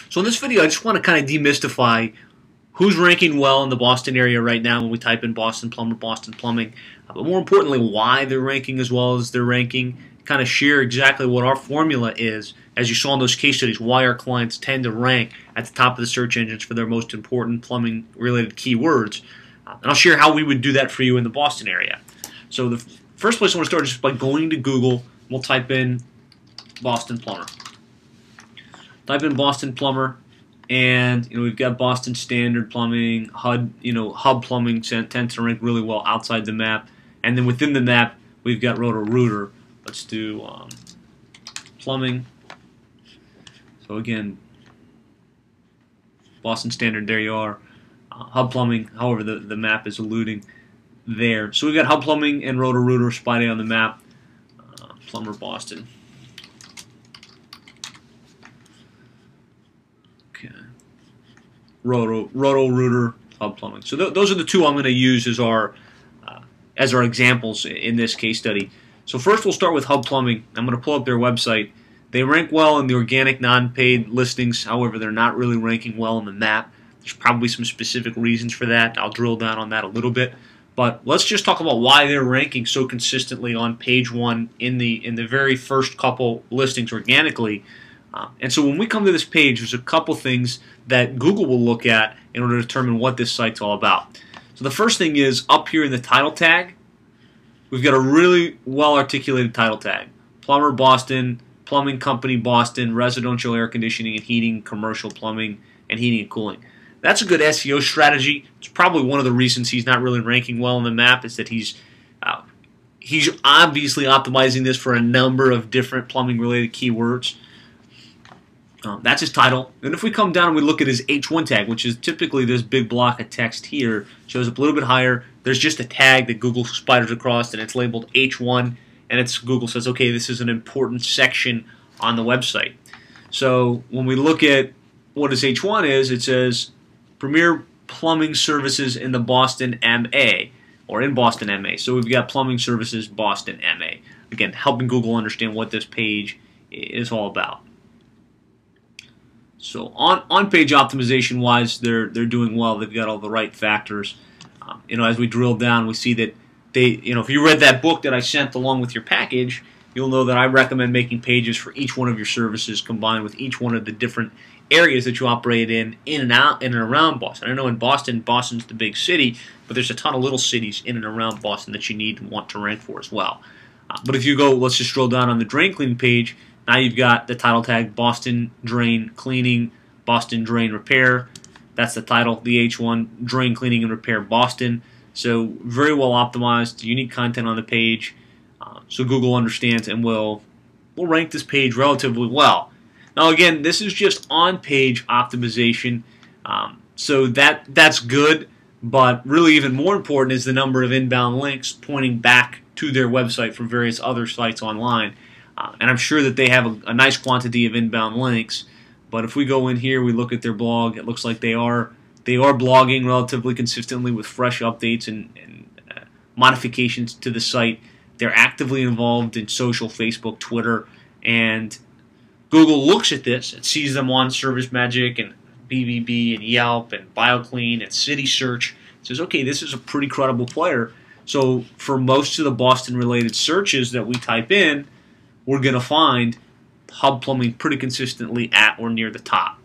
So in this video, I just want to kind of demystify who's ranking well in the Boston area right now when we type in Boston Plumber, Boston Plumbing, but more importantly, why they're ranking as well as they're ranking, kind of share exactly what our formula is, as you saw in those case studies, why our clients tend to rank at the top of the search engines for their most important plumbing-related keywords. And I'll share how we would do that for you in the Boston area. So the first place I want to start is just by going to Google. We'll type in Boston Plumber. Type in Boston Plumber, and we've got Boston Standard Plumbing, HUB Plumbing tends to rank really well outside the map, and then within the map we've got Roto Rooter. Let's do plumbing. So again, Boston Standard, there you are. HUB Plumbing, however, the map is eluding there. So we've got HUB Plumbing and Roto Rooter spotted on the map. Plumber Boston. Okay. Roto Rooter, HUB Plumbing. So those are the two I'm going to use as our examples in this case study. So first we'll start with HUB Plumbing. I'm going to pull up their website. They rank well in the organic non-paid listings. However, they're not really ranking well in the map. There's probably some specific reasons for that. I'll drill down on that a little bit. But let's just talk about why they're ranking so consistently on page 1 in the very first couple listings organically. And so when we come to this page, there's a couple things that Google will look at in order to determine what this site's all about. So the first thing is up here in the title tag, we've got a really well-articulated title tag. Plumber Boston, Plumbing Company Boston, Residential Air Conditioning and Heating, Commercial Plumbing and Heating and Cooling. That's a good SEO strategy. It's probably one of the reasons he's not really ranking well on the map is that he's obviously optimizing this for a number of different plumbing-related keywords. That's his title. And if we come down and we look at his H1 tag, which is typically this big block of text here, shows up a little bit higher. There's just a tag that Google spiders across, and it's labeled H1, and Google says, okay, this is an important section on the website. So when we look at what his H1 is, it says Premier Plumbing Services in the Boston MA, or in Boston MA. So we've got Plumbing Services Boston MA. Again, helping Google understand what this page is all about. So on-page optimization-wise, they're doing well. They've got all the right factors. As we drill down, we see that if you read that book that I sent along with your package, you'll know that I recommend making pages for each one of your services combined with each one of the different areas that you operate in and out and around Boston. I know in Boston, Boston's the big city, but there's a ton of little cities in and around Boston that you need and want to rank for as well. But if you go, let's just drill down on the drain cleaning page. Now you've got the title tag Boston Drain Cleaning, Boston Drain Repair. That's the title, the H1, Drain Cleaning and Repair Boston. So very well optimized, unique content on the page. So Google understands and will rank this page relatively well. Now again, this is just on-page optimization, so that's good, but really even more important is the number of inbound links pointing back to their website from various other sites online. And I'm sure that they have a nice quantity of inbound links, but if we go in here, we look at their blog, it looks like they are blogging relatively consistently with fresh updates and modifications to the site. They're actively involved in social, Facebook, Twitter, and Google looks at this and sees them on ServiceMagic and BBB and Yelp and BioClean and City Search. Says, okay, this is a pretty credible player. So for most of the Boston-related searches that we type in, we're going to find HUB Plumbing pretty consistently at or near the top.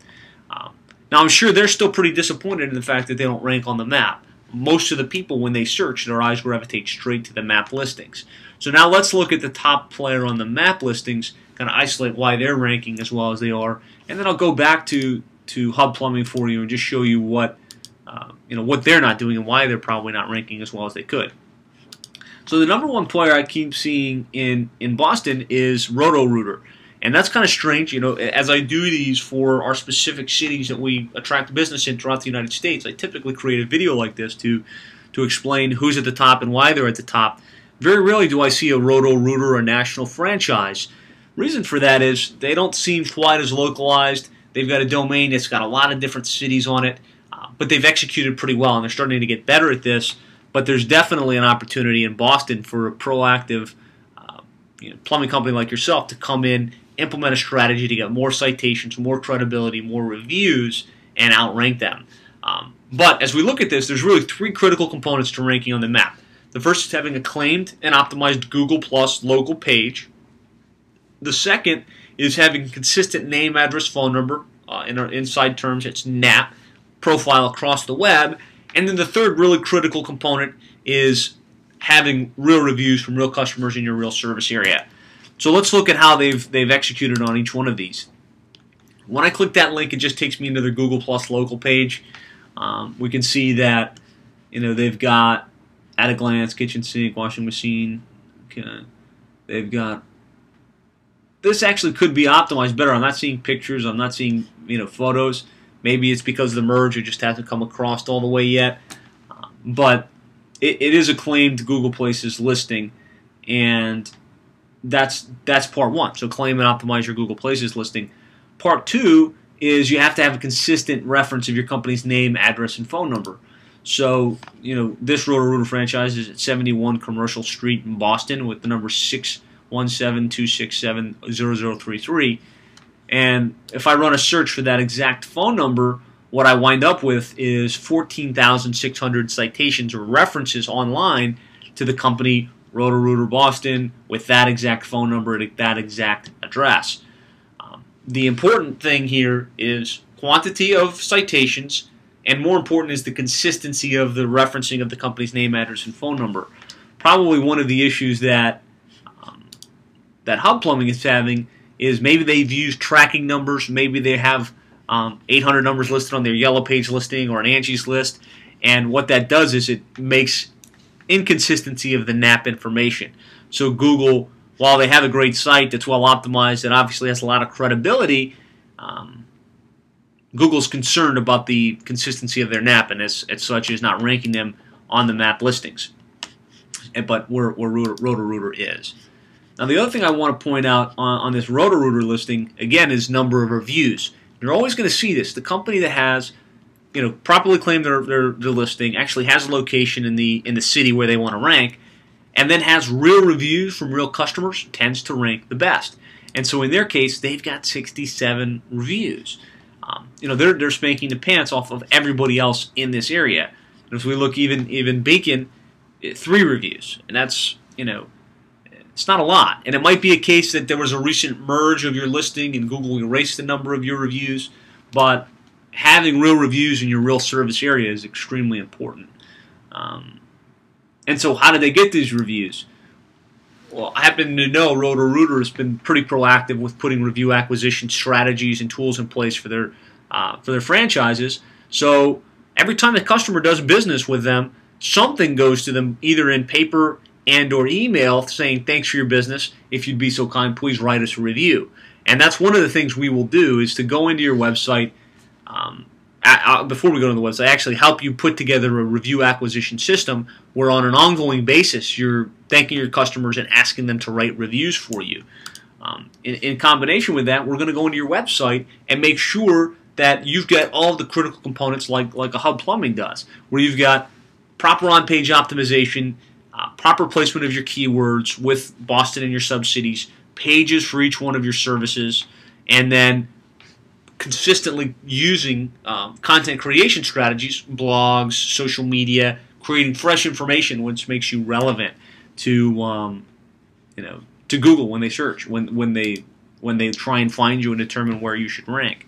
Now, I'm sure they're still pretty disappointed in the fact that they don't rank on the map. Most of the people, when they search, their eyes gravitate straight to the map listings. So now let's look at the top player on the map listings, kind of isolate why they're ranking as well as they are, and then I'll go back to HUB Plumbing for you and just show you what they're not doing and why they're probably not ranking as well as they could. So the number one player I keep seeing in Boston is Roto Rooter. And that's kind of strange. As I do these for our specific cities that we attract business in throughout the United States, I typically create a video like this to explain who's at the top and why they're at the top. Very rarely do I see a Roto Rooter or a national franchise. Reason for that is they don't seem quite as localized. They've got a domain that's got a lot of different cities on it, but they've executed pretty well, and they're starting to get better at this. But there's definitely an opportunity in Boston for a proactive plumbing company like yourself to come in implement a strategy to get more citations, more credibility, more reviews, and outrank them. But as we look at this, there's really 3 critical components to ranking on the map. The first is having a claimed and optimized Google Plus local page. The second is having a consistent name, address, phone number, in our inside terms it's NAP, profile across the web. And then the third really critical component is having real reviews from real customers in your real service area. So let's look at how they've executed on each one of these. When I click that link, it just takes me into their Google Plus local page. We can see that they've got at a glance kitchen sink, washing machine. Okay. They've got this actually could be optimized better. I'm not seeing pictures. I'm not seeing photos. Maybe it's because of the merge. It just hasn't come across all the way yet. But it is a claimed Google Places listing, and that's part 1. So claim and optimize your Google Places listing. Part 2 is you have to have a consistent reference of your company's name, address, and phone number. So, this Roto Rooter franchise is at 71 Commercial Street in Boston with the number 617-267-0033. And if I run a search for that exact phone number, what I wind up with is 14,600 citations or references online to the company Roto Rooter Boston with that exact phone number at that exact address. The important thing here is quantity of citations, and more important is the consistency of the referencing of the company's name, address, and phone number. Probably one of the issues that HUB Plumbing is having is maybe they've used tracking numbers, maybe they have 800 numbers listed on their Yellow Page listing or an Angie's list, and what that does is it makes inconsistency of the NAP information. So Google, while they have a great site that's well optimized and obviously has a lot of credibility, Google's concerned about the consistency of their NAP, and as such is not ranking them on the map listings. But where Roto Rooter is. Now the other thing I want to point out on this Roto Rooter listing, again, is number of reviews. You're always going to see this. The company that has properly claimed their listing, actually has a location in the city where they want to rank, and then has real reviews from real customers, tends to rank the best. And so in their case, they've got 67 reviews. They're spanking the pants off of everybody else in this area. And if we look even Beacon, 3 reviews, and that's it's not a lot. And it might be a case that there was a recent merge of your listing and Google erased the number of your reviews, but having real reviews in your real service area is extremely important. And so how did they get these reviews? Well, I happen to know Roto Rooter has been pretty proactive with putting review acquisition strategies and tools in place for their franchises. So every time a customer does business with them, something goes to them either in paper and or email saying, thanks for your business. If you'd be so kind, please write us a review. And that's one of the things we will do is to go into your website. Before we go to the website, actually help you put together a review acquisition system where on an ongoing basis you're thanking your customers and asking them to write reviews for you. In combination with that, we're going to go into your website and make sure that you've got all of the critical components like a HUB Plumbing does, where you've got proper on-page optimization, proper placement of your keywords with Boston and your sub-cities, pages for each one of your services, and then consistently using content creation strategies, blogs, social media, creating fresh information which makes you relevant to to Google when they search, when they try and find you and determine where you should rank.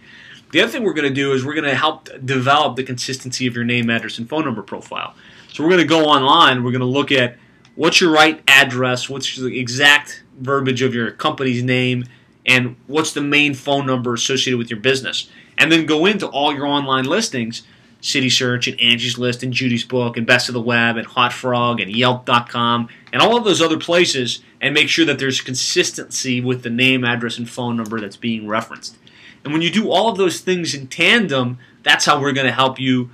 The other thing we're going to do is we're going to help develop the consistency of your name, address, and phone number profile. So we're going to go online, we're going to look at what's your right address, what's the exact verbiage of your company's name, and what's the main phone number associated with your business. And then go into all your online listings, City Search and Angie's List and Judy's Book and Best of the Web and Hot Frog and Yelp.com and all of those other places, and make sure that there's consistency with the name, address, and phone number that's being referenced. And when you do all of those things in tandem, that's how we're going to help you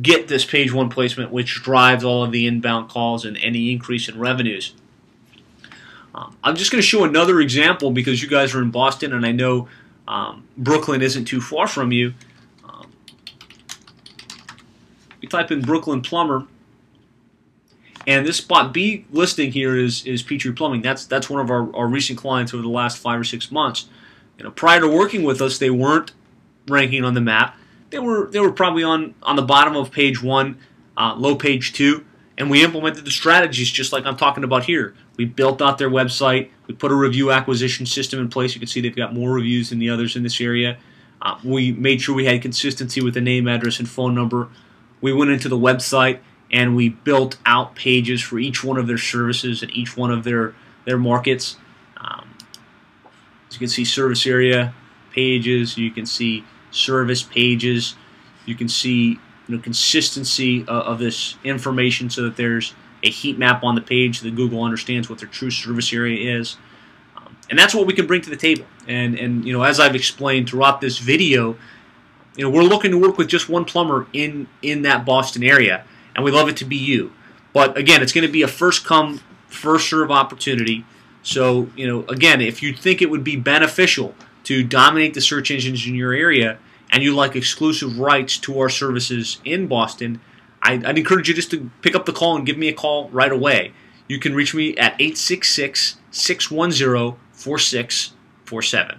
get this page 1 placement, which drives all of the inbound calls and any increase in revenues. I'm just going to show another example because you guys are in Boston and I know Brooklyn isn't too far from you. You type in Brooklyn Plumber, and this spot B listing here is Petrie Plumbing. That's one of our recent clients over the last 5 or 6 months. Prior to working with us, they weren't ranking on the map. They were probably on the bottom of page 1, low page 2, and we implemented the strategies just like I'm talking about here. We built out their website. We put a review acquisition system in place. You can see they've got more reviews than the others in this area. We made sure we had consistency with the name, address, and phone number. We went into the website and we built out pages for each one of their services and each one of their markets. As you can see, service area pages. You can see service pages. You can see consistency of this information so that there's a heat map on the page so that Google understands what their true service area is. And that's what we can bring to the table. And as I've explained throughout this video, we're looking to work with just one plumber in that Boston area, and we'd love it to be you. But again, it's going to be a first come, first serve opportunity. So, again, if you think it would be beneficial to dominate the search engines in your area and you like exclusive rights to our services in Boston, I'd encourage you just to pick up the call and give me a call right away. You can reach me at 866-610-4647.